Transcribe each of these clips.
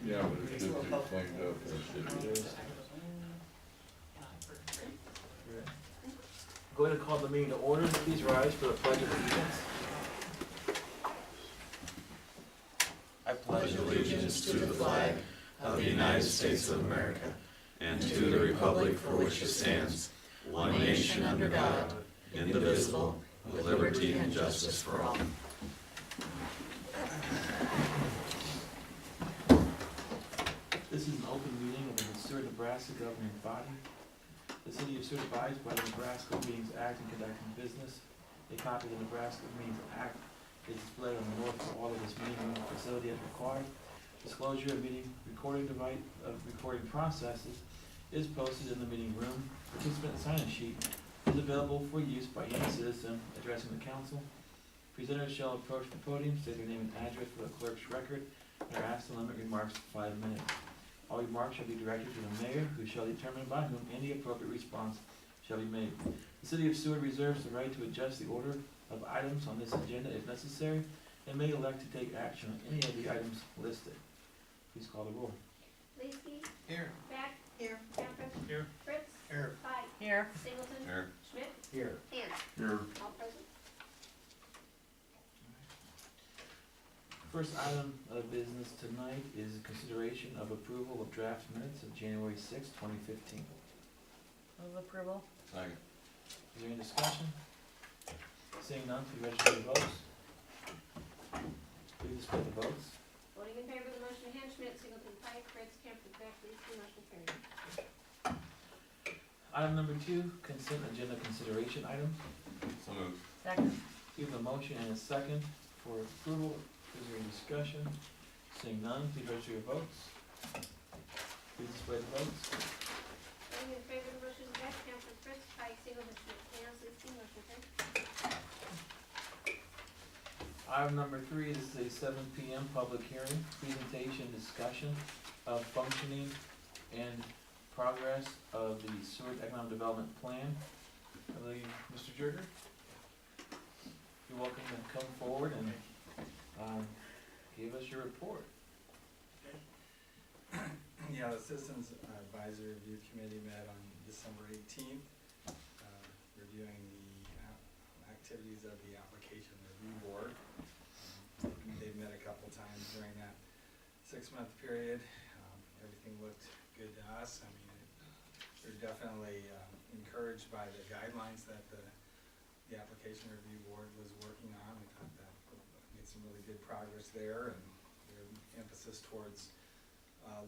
Yeah, but it should be cleaned up as it is. Go ahead and call the meeting to order. Please rise for the pledge of allegiance. I pledge allegiance to the flag of the United States of America and to the republic for which it stands, one nation under God, indivisible, with liberty and justice for all. This is an open meeting of the Seward, Nebraska governing body. The City of Seward abides by the Nebraska Meetings Act in conducting business. A copy of the Nebraska Meetings Act is displayed on the north wall of this meeting room facility as required. Disclosure of meeting recording device of recording processes is posted in the meeting room. Participant sign-in sheet is available for use by any citizen addressing the council. Presenters shall approach the podium, state their name and address for the clerk's record, and are asked to limit remarks to 5 minutes. All remarks shall be directed to the mayor, who shall determine by whom any appropriate response shall be made. The City of Seward reserves the right to adjust the order of items on this agenda if necessary, and may elect to take action on any of the items listed. Please call the roll. Lacy. Here. Back. Here. Campus. Here. Fritz. Here. Pike. Here. Singleton. Here. Schmidt. Here. Hand. Here. All present. First item of business tonight is consideration of approval of draft minutes of January 6, 2015. Move approval. Second. Is there any discussion? Seeing none, please register your votes. Please display the votes. Voting in favor of the motion, Hand, Schmidt, Singleton, Pike, Fritz, Campus, Beck, Lacy, motion carried. Item number 2, consent agenda consideration item. So moved. Second. We have a motion and a second for approval. Is there any discussion? Seeing none, please register your votes. Please display the votes. Voting in favor of the motion, Beck, Campus, Fritz, Pike, Singleton, Schmidt, Hand, Lacy, motion carried. Item number 3, this is a 7 p.m. public hearing, presentation, discussion of functioning and progress of the Seward Economic Development Plan. I believe, Mr. Jerger, you're welcome to come forward and give us your report. Yeah, the Citizens Advisory Review Committee met on December 18th, reviewing the activities of the Application Review Board. They've met a couple times during that 6-month period. Everything looked good to us. I mean, they're definitely encouraged by the guidelines that the Application Review Board was working on. We thought that made some really good progress there, and their emphasis towards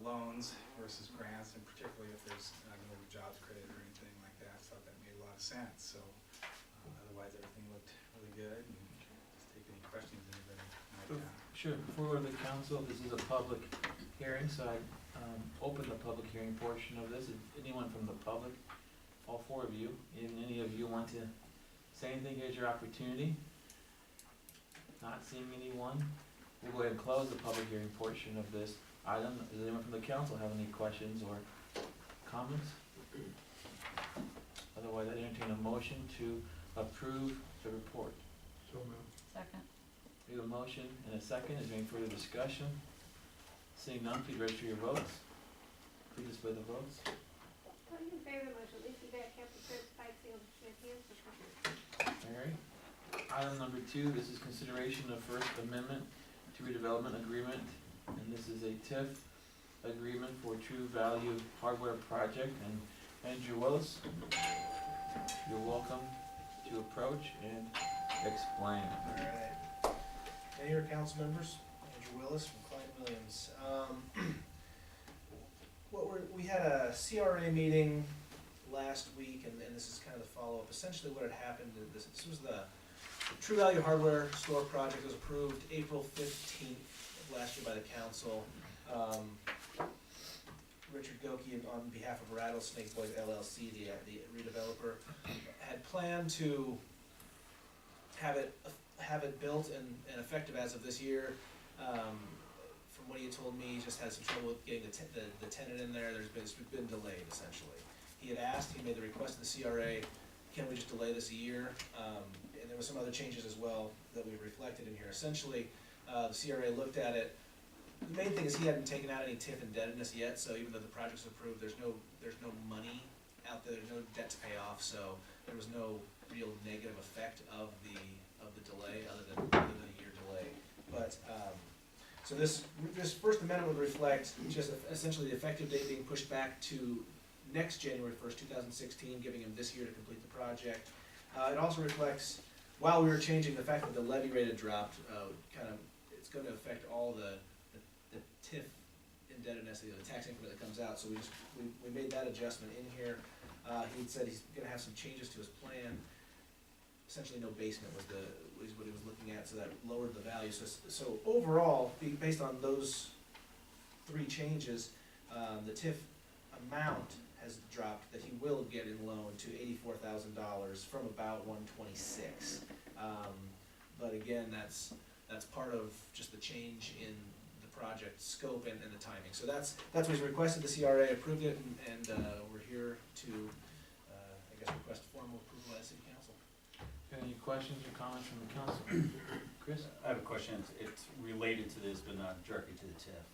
loans versus grants, and particularly if there's no jobs credit or anything like that. So that made a lot of sense. So otherwise, everything looked really good. And just take any questions anybody might have. Sure, before we go to the council, this is a public hearing, so I open the public hearing portion of this. If anyone from the public, all 4 of you, and any of you want to say anything, here's your opportunity. Not seeing anyone, we'll go ahead and close the public hearing portion of this item. Does anyone from the council have any questions or comments? Otherwise, I entertain a motion to approve the report. So moved. Second. We have a motion and a second. Is there any further discussion? Seeing none, please register your votes. Please display the votes. Voting in favor of the motion, Lacy, Beck, Campus, Fritz, Pike, Singleton, Schmidt, Hand, motion carried. Alright. Item number 2, this is consideration of First Amendment to redevelopment agreement, and this is a TIF agreement for True Value Hardware Project. And Andrew Willis, you're welcome to approach and explain. Alright, Mayor, council members, Andrew Willis from Clyde Williams. We had a CRA meeting last week, and this is kind of the follow-up. Essentially what had happened, this was the True Value Hardware Store project was approved April 15th of last year by the council. Richard Goki, on behalf of Rattlesnake Boys LLC, the redeveloper, had planned to have it built and effective as of this year. From what he had told me, he just had some trouble with getting the tenant in there. It's been delayed, essentially. He had asked, he made the request to the CRA, can we just delay this a year? And there were some other changes as well that we reflected in here. Essentially, the CRA looked at it, the main thing is he hadn't taken out any TIF indebtedness yet, so even though the project's approved, there's no money out there, there's no debt to pay off, so there was no real negative effect of the delay, other than a year delay. But, so this first amendment would reflect just essentially the effective date being pushed back to next January 1st, 2016, giving him this year to complete the project. It also reflects, while we were changing, the fact that the levy rate had dropped, it's gonna affect all the TIF indebtedness, the tax increment that comes out, so we made that adjustment in here. He said he's gonna have some changes to his plan. Essentially, no basement was what he was looking at, so that lowered the value. So overall, based on those three changes, the TIF amount has dropped that he will get in loan to $84,000 from about $126,000. But again, that's part of just the change in the project scope and the timing. So that's what he's requested. The CRA approved it, and we're here to, request formal approval at City Council. Any questions or comments from the council? Chris? I have a question. It's related to this, but not directly to the TIF.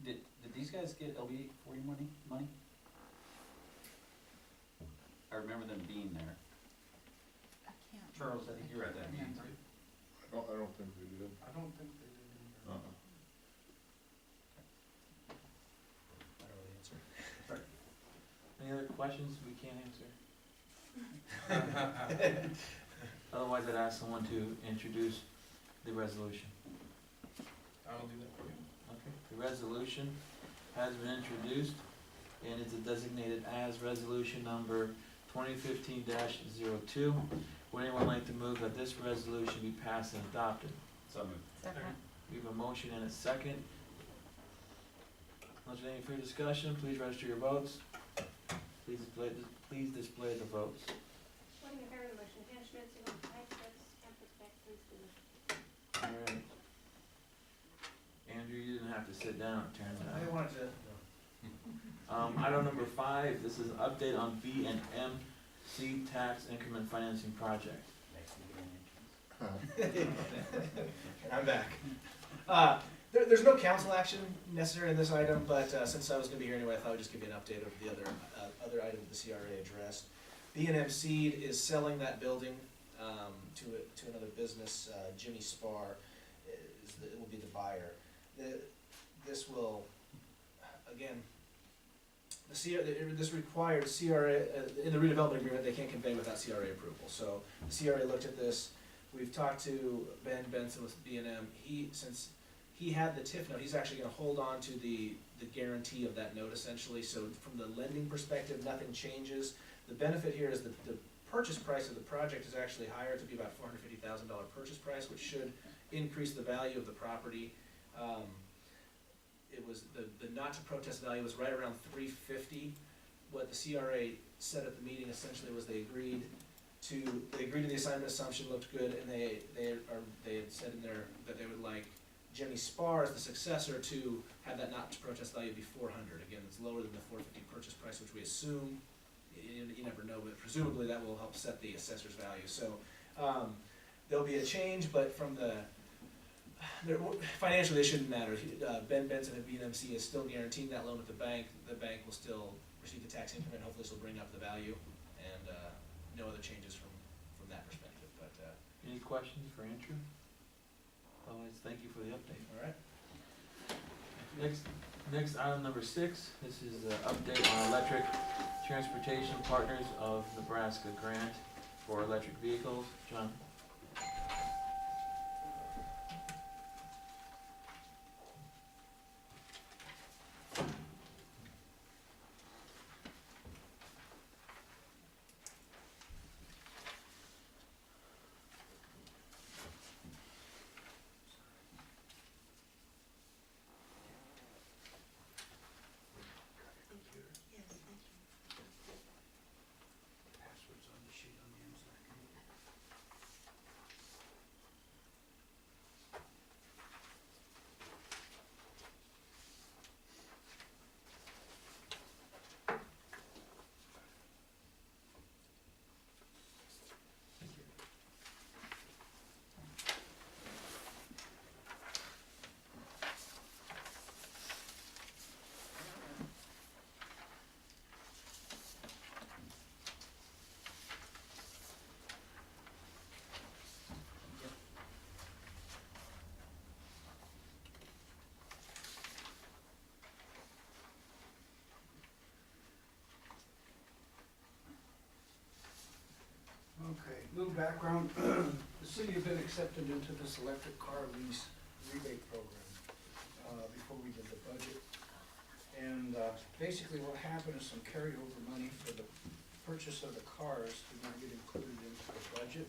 Did these guys get LB 40 money? I remember them being there. I can't. Charles, I think you were at that meeting too. I don't think we did. I don't think they did either. I don't know the answer. Any other questions we can't answer? Otherwise, I'd ask someone to introduce the resolution. I'll do that for you. Okay, the resolution has been introduced and is designated as resolution number 2015-02. Would anyone like to move that this resolution be passed and adopted? So moved. Second. We have a motion and a second. Unless there's any further discussion, please register your votes. Please display the votes. What in favor of the motion? Dan Schmidt, Seward, Heights, Campus, please do the All right. Andrew, you didn't have to sit down, it turns I out. wanted to. Item number 5, this is an update on B and M C tax increment financing project. I'm back. There's no council action necessary in this item, but since I was gonna be here anyway, I thought I'd just give you an update of the other item the CRA addressed. B&M Seed is selling that building to another business. Jimmy Spar will be the buyer. This will, again, this required CRA, in the redevelopment agreement, they can't convey without CRA approval. So the CRA looked at this. We've talked to Ben Benson with B&M. Since he had the TIF note, he's actually gonna hold on to the guarantee of that note essentially. So from the lending perspective, nothing changes. The benefit here is that the purchase price of the project is actually higher to be about $450,000 purchase price, which should increase the value of the property. It was the not to protest value was right around $350. What the CRA said at the meeting essentially was they agreed to the assignment assumption, looked good, and they had said in there that they would like Jimmy Spar as the successor to have that not to protest value be $400. Again, it's lower than the $450 purchase price, which we assume. You never know, but presumably that will help set the assessor's value. So there'll be a change, but from financially, it shouldn't matter. Ben Benson at BNMC is still guaranteeing that loan at the bank. The bank will still receive the tax increment. Hopefully, this will bring up the value, and no other changes from that perspective. But Any questions for Andrew? Otherwise, thank you for the update. all right. Next item number 6, this is an update on Electric Transportation Partners of Nebraska grant for electric vehicles. John? Little background, the city has been accepted into this electric car lease rebate program, before we did the budget. And, basically what happened is some carryover money for the purchase of the cars did not get included into the budget.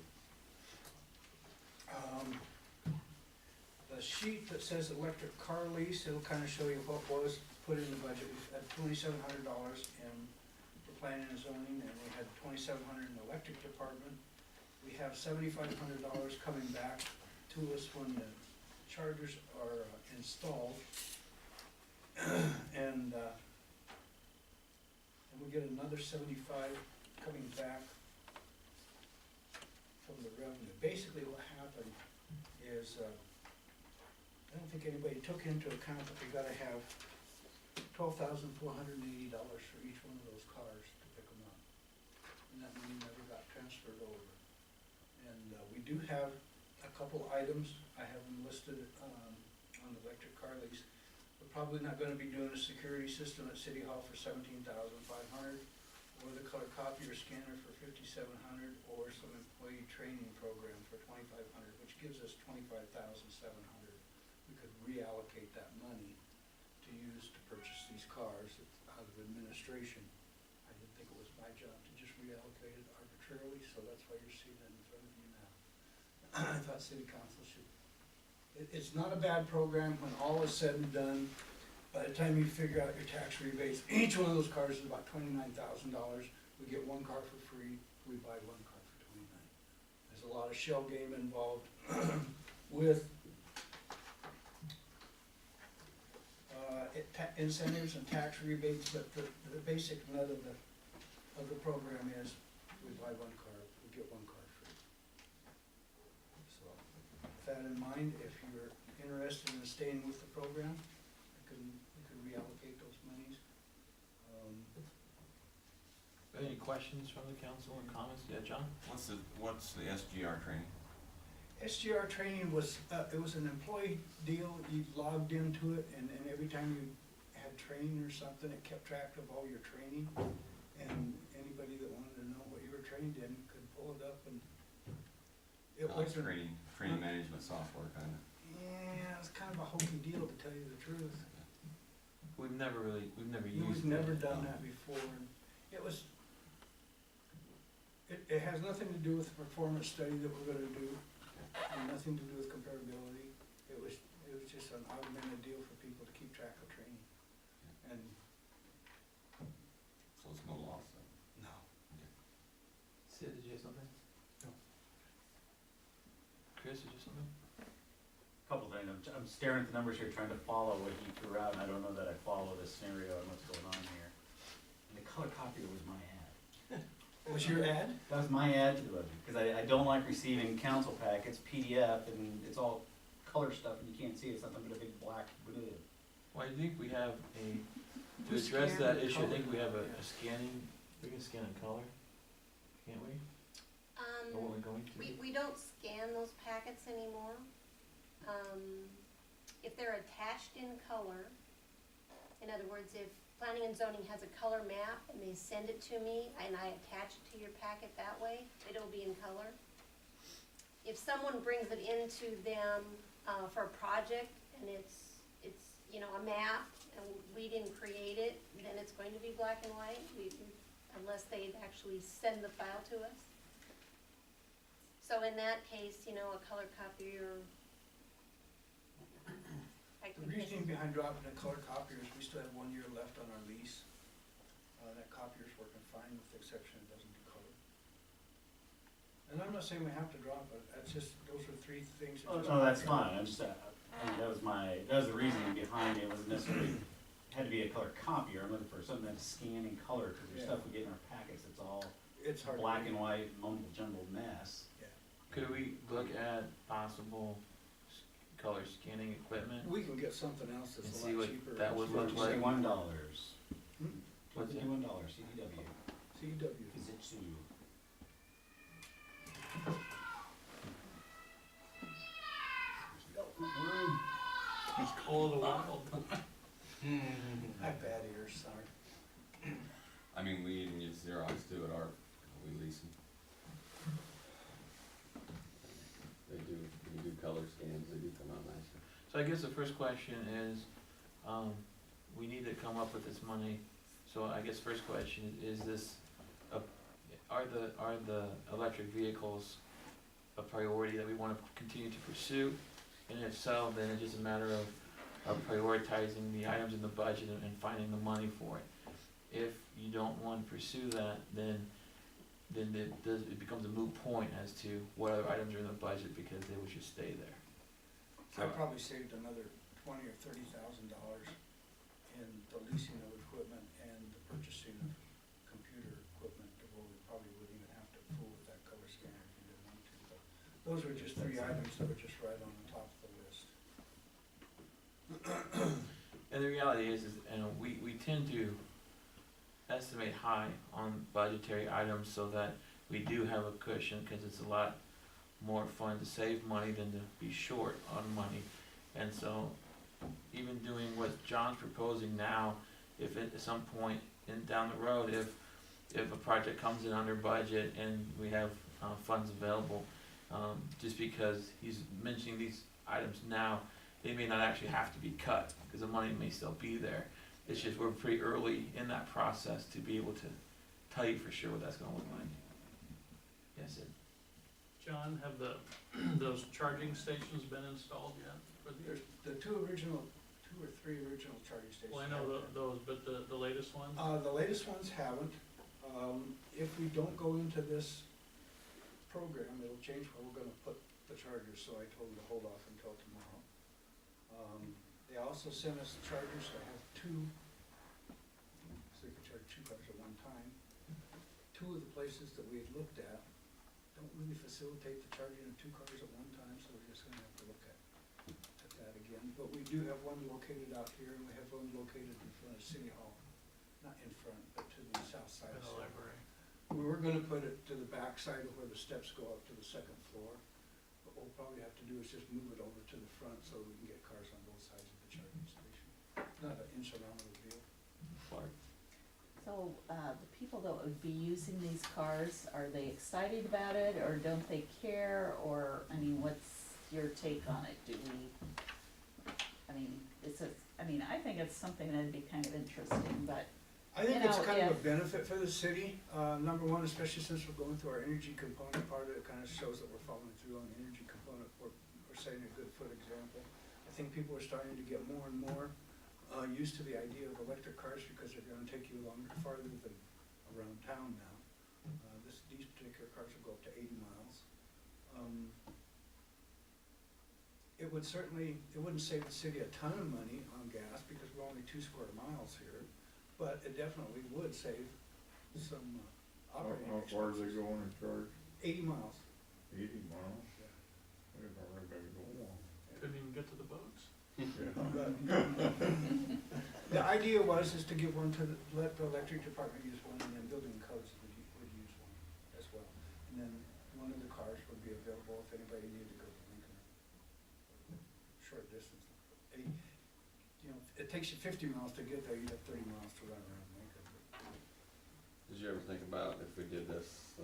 The sheet that says electric car lease, it'll kind of show you what was put in the budget. We had $2,700 in the planning and zoning, and we had $2,700 in the electric department. We have $7,500 coming back to us when the chargers are installed. And we get another 75 coming back from the revenue. Basically what happened is, I don't think anybody took into account that we gotta have $12,480 for each one of those cars to pick them up. And that money never got transferred over. And we do have a couple items, I have them listed on the electric car lease. We're probably not gonna be doing a security system at City Hall for $17,500, or the color copier scanner for $5,700, or some employee training program for $2,500, which gives us $25,700. We could reallocate that money to use to purchase these cars out of administration. I didn't think it was my job to just reallocate it arbitrarily, so that's why you're seeing it in front of you now. I thought city council should, it's not a bad program when all is said and done. By the time you figure out your tax rebates, each one of those cars is about $29,000. We get one car for free, we buy one car for $29,000. There's a lot of shell game involved with incentives and tax rebates, but the basic nut of the program is we buy one car, we get one car free. So, with that in mind, if you're interested in staying with the program, we can reallocate those monies. Any questions from the council or comments? Yeah, John? What's the SGR training? SGR training was, it was an employee deal. You logged into it, and every time you had training or something, it kept track of all your training. And anybody that wanted to know what you were trained in could pull it up, and it wasn't. Training management software kind of. Yeah, it's kind of a hokey deal, to tell you the truth. We've never used it. We've never done that before. And it was, it has nothing to do with the performance study that we're gonna do, and nothing to do with comparability. It was just an augmented deal for people to keep track of training. And, So it's no loss then? no. Sid, did you have something? No. Chris, did you have something? Couple things, I'm staring at the numbers here, trying to follow what he threw out, and I don't know that I follow this scenario and what's going on here. And the color copier was my ad. What was your ad? That was my ad to the budget, because I don't like receiving council packets, PDF, and it's all color stuff, and you can't see it, it's nothing but a big black blue. Well, I think we have to We address scan that in issue, I think color. we have Yeah. a scanning, we can scan in color, can't we? Or what we're going to? We don't scan those packets anymore. If they're attached in color, in other words, if planning and zoning has a color map and they send it to me and I attach it to your packet that way, it'll be in color. If someone brings it into them, for a project and it's, you know, a map and we didn't create it, then it's going to be black and white, unless they actually send the file to us. So in that case, you know, a color copier, The reasoning behind dropping the color copier is we still have 1 year left on our lease. That copier's working fine with the exception it doesn't do color. And I'm not saying we have to drop it, that's just, those are three things. Oh, no, that's fine, I'm just, I mean, that was the reasoning behind it, it wasn't necessarily, had to be a color copier, I'm looking for something that's scanned in color, because there's Yeah. stuff we get in our packets, it's all It's hard. to black read. and white, mumble jumbled mess. Yeah. Could we look at possible color scanning equipment? We can get something else And that's see a lot what cheaper. that would look like. $51. Hmm? What's that? $51, CDW, CW. Fujitsu. It's cold a while. I have bad ears, sorry. I mean, we even use Xerox too at our, we lease them. scans, they do come out nicer. So I guess the first question is, we need to come up with this money. So I guess first question is this, are the electric vehicles a priority that we wanna continue to pursue? And if so, then it's just a matter of prioritizing the items in the budget and finding the money for it. If you don't wanna pursue that, then it becomes a moot point as to what other items are in the budget because they would just stay there. I probably saved another $20,000 or $30,000 in the leasing of equipment and the purchasing of computer equipment, where we probably wouldn't even have to fool with that color scanner if we didn't want to. But those were just three items that were just right on the top of the list. And the reality is we tend to estimate high on budgetary items so that we do have a cushion, because it's a lot more fun to save money than to be short on money. And so even doing what John's proposing now, if at some point down the road, if a project comes in under budget and we have funds available, just because he's mentioning these items now, they may not actually have to be cut, because the money may still be there. It's just we're pretty early in that process to be able to tell you for sure what that's gonna look like. Yes, Ed? John, have those charging stations been installed yet? There's the two or three original charging stations. Well, I know those, but the latest ones? The latest ones haven't. If we don't go into this program, it'll change where we're gonna put the chargers, so I told them to hold off until tomorrow. They also sent us chargers that have two, so you can charge two cars at one time. Two of the places that we had looked at don't really facilitate the charging of two cars at one time, so we're just gonna have to look at that again. But we do have one located out here, and we have one located in front of City Hall. Not in front, but to the south side In of the City Hall. library. We were gonna put it to the back side of where the steps go up to the second floor. What we'll probably have to do is just move it over to the front so we can get cars on both sides of the charging station. Not an insurmountable deal. Clark? So, the people that would be using these cars, are they excited about it, or don't they care, or, I mean, what's your take on it? I think it's something that'd be kind of interesting, but, I think You it's know, kind of a if- benefit for the city. Number one, especially since we're going through our energy component part of it, kind of shows that we're following through on the energy component. We're setting a good foot example. I think people are starting to get more and more used to the idea of electric cars because they're gonna take you farther than around town now. These particular cars will go up to 80 miles. It wouldn't save the city a ton of money on gas because we're only 2 square miles here, but it definitely would save some operating How expenses. far do they go in and charge? 80 miles. 80 miles? Yeah. I didn't know they could go long. Couldn't even get to the boats. The idea was to give one let the electric department use one, and then building codes would use one as well. And then one of the cars would be available if anybody needed to go to Lincoln. Short distance. It takes you 50 miles to get there, you'd have 30 miles to run around Lincoln. Did you ever think about if we did this,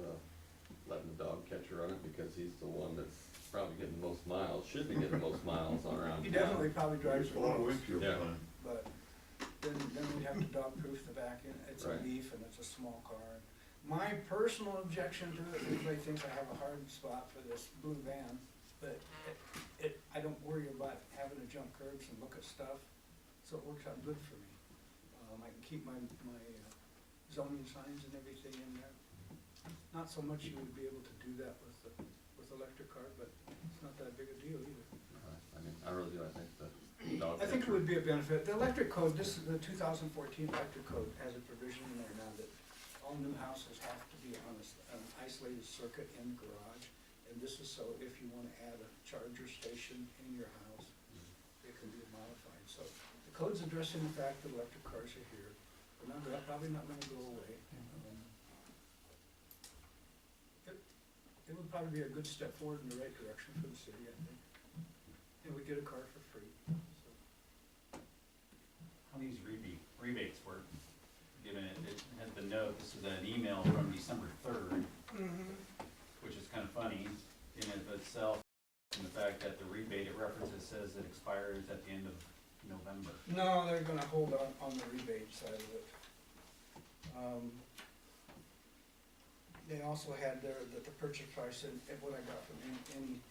letting the dog catcher run it, because he's the one that's probably getting the most miles, should be getting the most miles on around He town. definitely probably drives There's a lot of the most, windshield Yeah. time. but then we'd have to dog proof the back end. It's a Right. Leaf and it's a small car. My personal objection to it, everybody thinks I have a hard spot for this blue van, but I don't worry about having to jump curbs and look at stuff, so it works out good for me. I can keep my zoning signs and everything in there. Not so much you would be able to do that with electric car, but it's not that big a deal either. I really do, I think the dog I think it catcher- would be a benefit. The electric code, the 2014 electric code has a provision in there now that all new houses have to be on an isolated circuit in the garage. And this is so if you wanna add a charger station in your house, it can be modified. So the code's addressing the fact that electric cars are here. They're probably not gonna go away. It would probably be a good step forward in the right direction for the city, I think. And we get a car for free, so. How these rebates work, given it has the note, this is an email from December 3rd, which is kind of funny in and of itself, and the fact that the rebate November. No, they're gonna hold on the rebate side of it. They also had there that the purchase price, and what I got from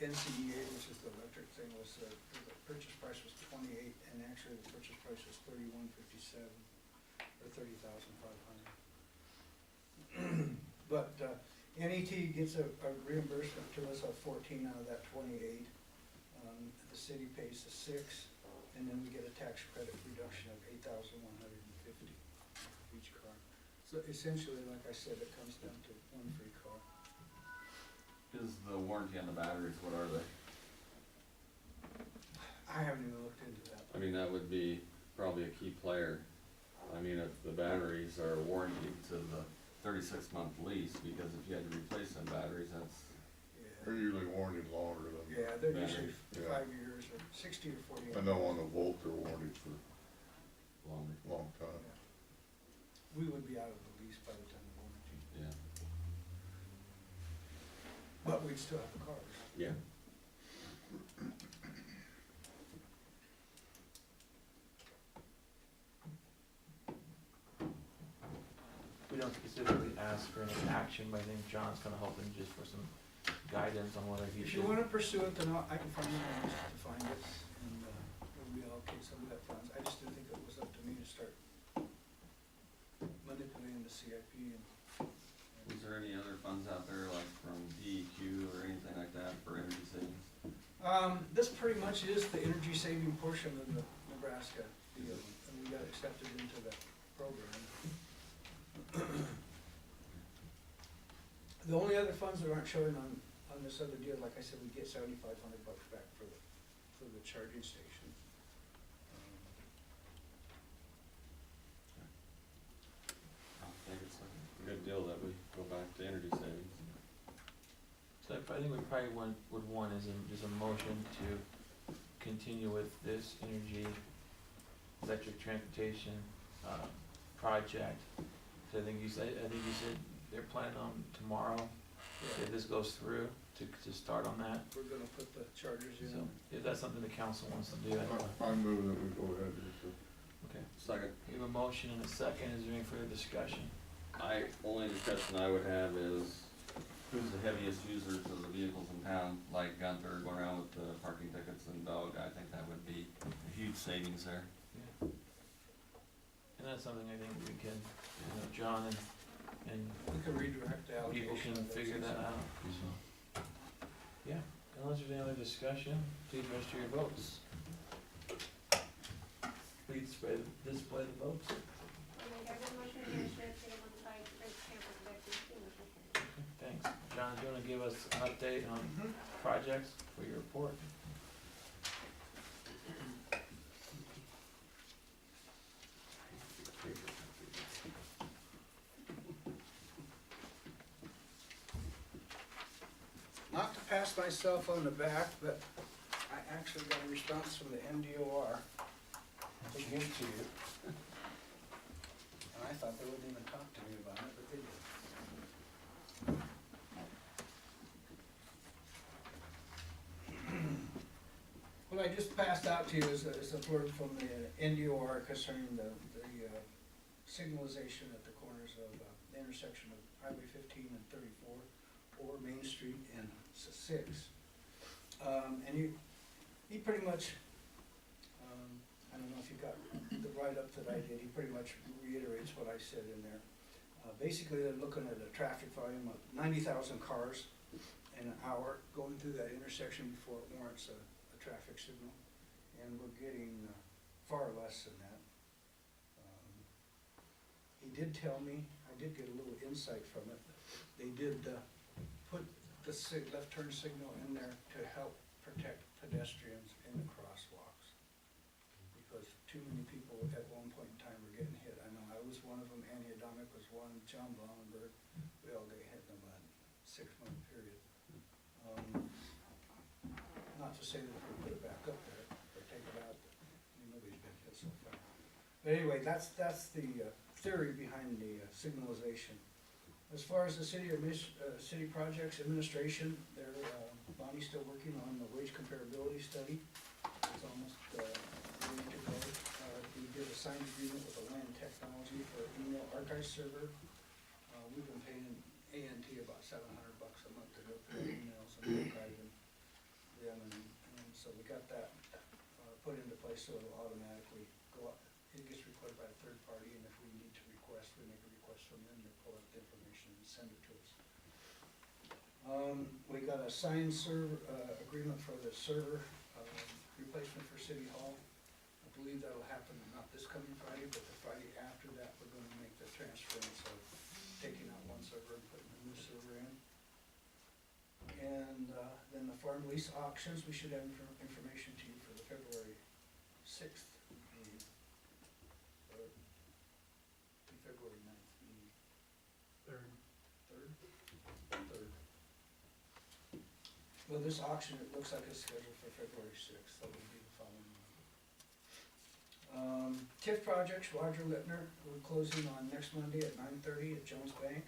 NCEA, which is the electric thing, was, the purchase price was 28, and actually the purchase price was 3157, or 30,500. But, NET gets a reimbursement to us of 14 out of that 28. The city pays the 6, and then we get a tax credit reduction of 8,150 for each car. So essentially, like I said, it comes down to one free car. Is the warranty on the batteries, what are they? I haven't even looked into that. I mean, that would be probably a key player. I mean, if the batteries are warranted to the 36-month lease, because if you had to replace them batteries, that's, They're Yeah, usually warranted longer than. yeah, they're usually Yeah. 5 years or 60 or 40. I know on the Volt, they're warranted for longer, a long time. Yeah. We would be out of the lease by the time of warranty, yeah. but we'd still have the cars. Yeah. We don't specifically ask for any action, but I think John's kinda hoping just for some guidance on whether he If should. you wanna pursue it, then I can find the funds to find it, and we'll reallocate some of that funds. I just didn't think it was up to me to start manipulating the CIP and. Is there any other funds out there, like from DEQ or anything like that for energy savings? This pretty much is the energy saving portion of the Nebraska deal, and we got accepted into that program. The only other funds that aren't showing on this other deal, like I said, we get $7,500 back for the charging station. I think it's a good deal that we go back to energy savings. So I think we probably would want is just a motion to continue with this energy electric transportation, project. So I think you said they're planning on tomorrow, if this goes through, to start on that. We're gonna put the chargers in. So if that's something the council wants to do, I don't know. I move that we go ahead with it. Okay. Second. We have a motion and a second. Is there any further discussion? Only discussion I would have is, who's the heaviest users of the vehicles in town, like Gunther going around with the parking tickets and dog, I think that would be a huge savings there. Yeah. And that's something I think we can, John and We can redirect the allocation. people can of those figure that out, so. Yeah, unless there's any other discussion, please register your votes. Please display the votes. I got a motion to administer it to the one side, the campus electric motion carried. Okay, thanks. John, do you wanna give us an update on projects for your report? Not to pass myself on the back, but I actually got a response from the NDOR to give to you. And I thought they wouldn't even talk to me about it, but they did. What I just passed out to you is a word from the NDOR concerning the signalization at the corners of the intersection of Highway 15 and 34, or Main Street and 6. And he pretty much, I don't know if you got the write-up that I did, he pretty much reiterates what I said in there. Basically, they're looking at a traffic volume of 90,000 cars in an hour going through that intersection before it warrants a traffic signal, and we're getting far less than that. He did tell me, I did get a little insight from it, they did put the left turn signal in there to help protect pedestrians in the crosswalks, because too many people at one point in time were getting hit. I know I was one of them, Annie Adamic was one, John Blauenberg, we all got hit in about a 6-month period. Not to say that we put it back up there, or take it out, nobody's been hit so far. But anyway, that's the theory behind the signalization. As far as the city projects administration, Bonnie's still working on the wage comparability study. It's almost ready to go. signed agreement with the Land Technology for email archive server. We've been paying A&T about $700 a month to go through our emails and archiving them, and so we got that put into place so it'll automatically go up. It gets recorded by a third party, and if we need to request, we make a request from them, they pull out the information and send it to us. We got a signed server, agreement for the server, replacement for City Hall. I believe that'll happen not this coming Friday, but the Friday after that, we're gonna make the transference of taking out one server and putting a new server in. And, then the farm lease auctions, we should have information to you for the February 6th meeting. Or the February 9th meeting. Third. Third. Well, this auction, it looks like it's scheduled for February 6th, that would be the following month. TIF projects, Roger Littner, we're closing on next Monday at 9:30 at Jones Bank.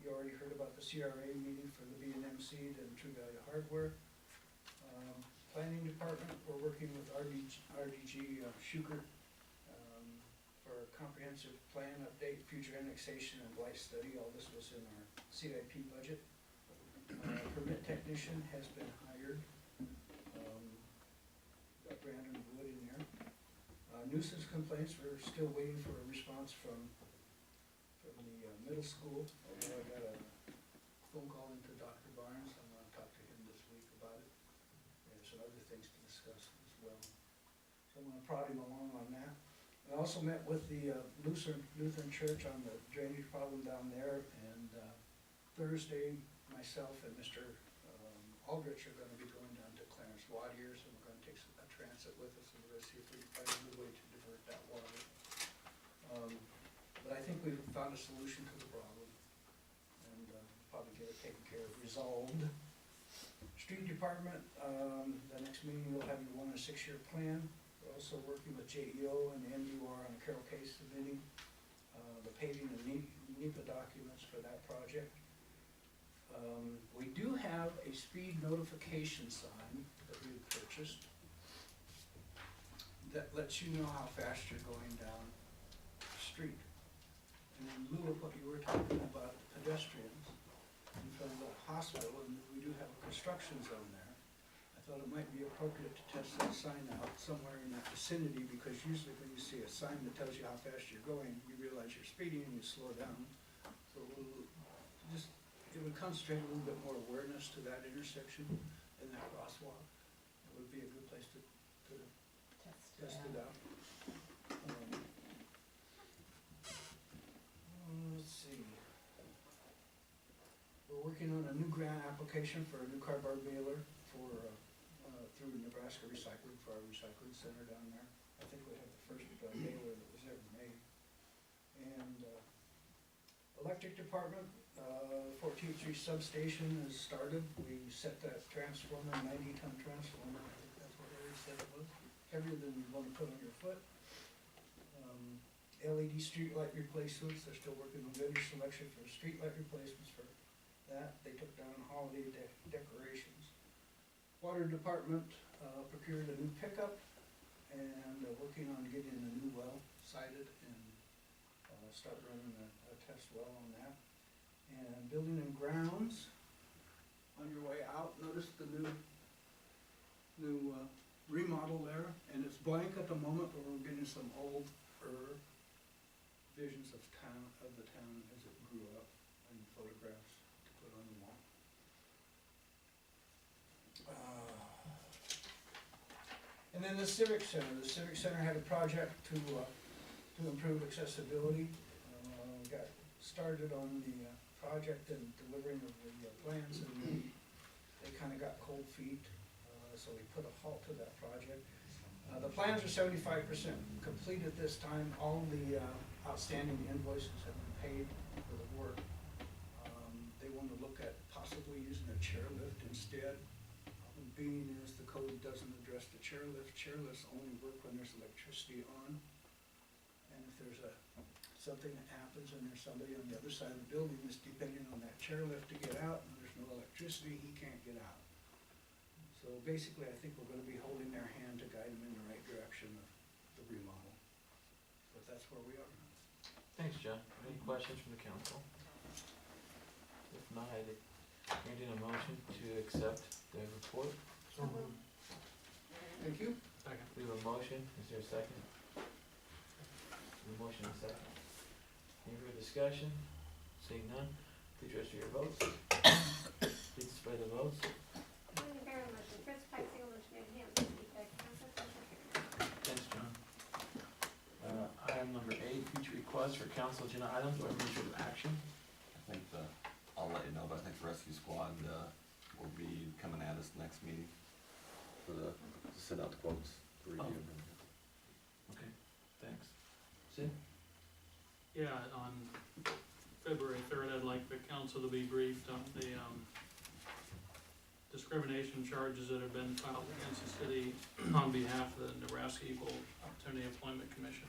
You already heard about the CRA meeting for the B&MC and True Value Hardware. Planning Department, we're working with RDG Schukert for a comprehensive plan update, future annexation and blight study. All this was in our CIP budget. Permit technician has been hired. Got Brandon Wood in there. Nuisance complaints, we're still waiting for a response from the middle school. Although I got a phone call into Dr. Barnes, I'm gonna talk to him this week about it. There's some other things to discuss as well. So I'm gonna prod him along on that. I also met with the Lutheran Church on the drainage problem down there, and Thursday, myself and Mr. Aldrich are gonna be going down to Clarence Wadier's, and we're gonna take a transit with us, and we're gonna see if we can find a good way to divert that water. But I think we've found a solution to the problem, and probably get it taken care of, resolved. Street Department, the next meeting we'll have you on a 6-year plan. We're also working with JEO and the MUR on the Carroll Case submitting the paving and NEPA documents for that project. We do have a speed notification sign that we've purchased that lets you know how fast you're going down the street. And in lieu of what you were talking about, pedestrians, in front of the hospital, and we do have a construction zone there, I thought it might be appropriate to test that sign out somewhere in that vicinity, because usually when you see a sign that tells you how fast you're going, you realize you're speeding and you slow down. So we'll just, it would concentrate a little bit more awareness to that intersection and that crosswalk. It would be a good place to test it out. Let's see. We're working on a new grant application for a new cardboard mailer for, through Nebraska Recycling for our recycling center down there. I think we have the first mailer that was ever made. And electric department, 14th Street substation has started. We set that transformer, 90-ton transformer, I think that's what Eric said it was, heavier than you want to put on your foot. LED street light replacements, they're still working on vendor selection for street light replacements for that. They took down holiday decorations. Water department procured a new pickup and working on getting a new well sited and start running a test well on that. And building and grounds, on your way out, notice the new remodel there, and it's blank at the moment, but we're getting some old visions of the town as it grew up, and photographs to put on the wall. And then the Civic Center had a project to improve accessibility. We got started on the project and delivering of the plans, and then they kinda got cold feet, so we put a halt to that project. The plans are 75% complete at this time. All the outstanding invoices have been paid for the work. They want to look at possibly using a chairlift instead. Problem being is the code doesn't address the chairlift. Chairlifts only work when there's electricity on. And if there's something that happens and there's somebody on the other side of the building that's depending on that chairlift to get out, and there's no electricity, he can't get out. So basically, I think we're gonna be holding their hand to guide them in the right direction of the remodel. But that's where we are. Thanks, John. Any questions from the council? If not, I'd entertain a motion to accept the report. Thank you. Second. We have a motion, is there a second? We have a motion and a second. Any further discussion? Seeing none, please register your votes. Please display the votes. Tony Barrow, motion. Fritz Pike, single motion made Ham. Defect, Counselor, motion carried. Thanks, John. Item number 8, future requests for council agenda items or administrative action. I think I'll let you know, but I think the rescue squad, will be coming at us next meeting for to send out the quotes to review. Okay, thanks. Sid? Yeah, on February 3rd, I'd like the council to be briefed on the discrimination charges that have been filed against the city on behalf of the Nebraska Equal Opportunity Employment Commission.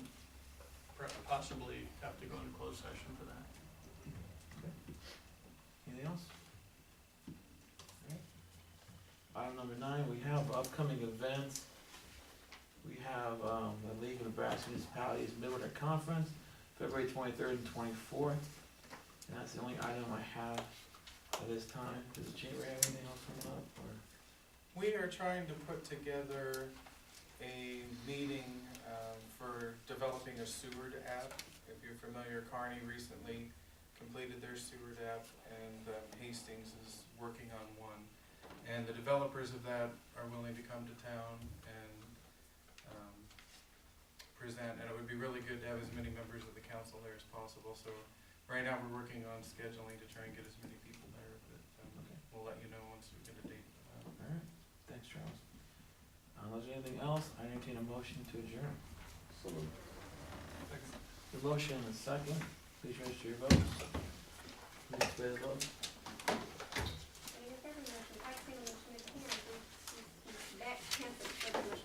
Possibly have to go into closed session for that. Anything else? Alright. Item number 9, we have upcoming events. We have, the League of Nebraska Municipalities Midwinter Conference, February 23rd and 24th. And that's the only item I have at this time. Does the chamber have anything else coming up, or? We are trying to put together a meeting for developing a Seward app. If you're familiar, Kearney recently completed their Seward app, and Hastings is working on one. And the developers of that are willing to come to town and present, and it would be really good to have as many members of the council there as possible. So right now, we're working on scheduling to try and get as many people there, but Okay. we'll let you know once we get a date. Alright, thanks, Charles. Unless there's anything else, I entertain a motion to adjourn. So moved. The motion and a second, please register your votes. Please display the vote. Tony Barrow, motion. Pike, single motion made Ham. Back, Counselor, motion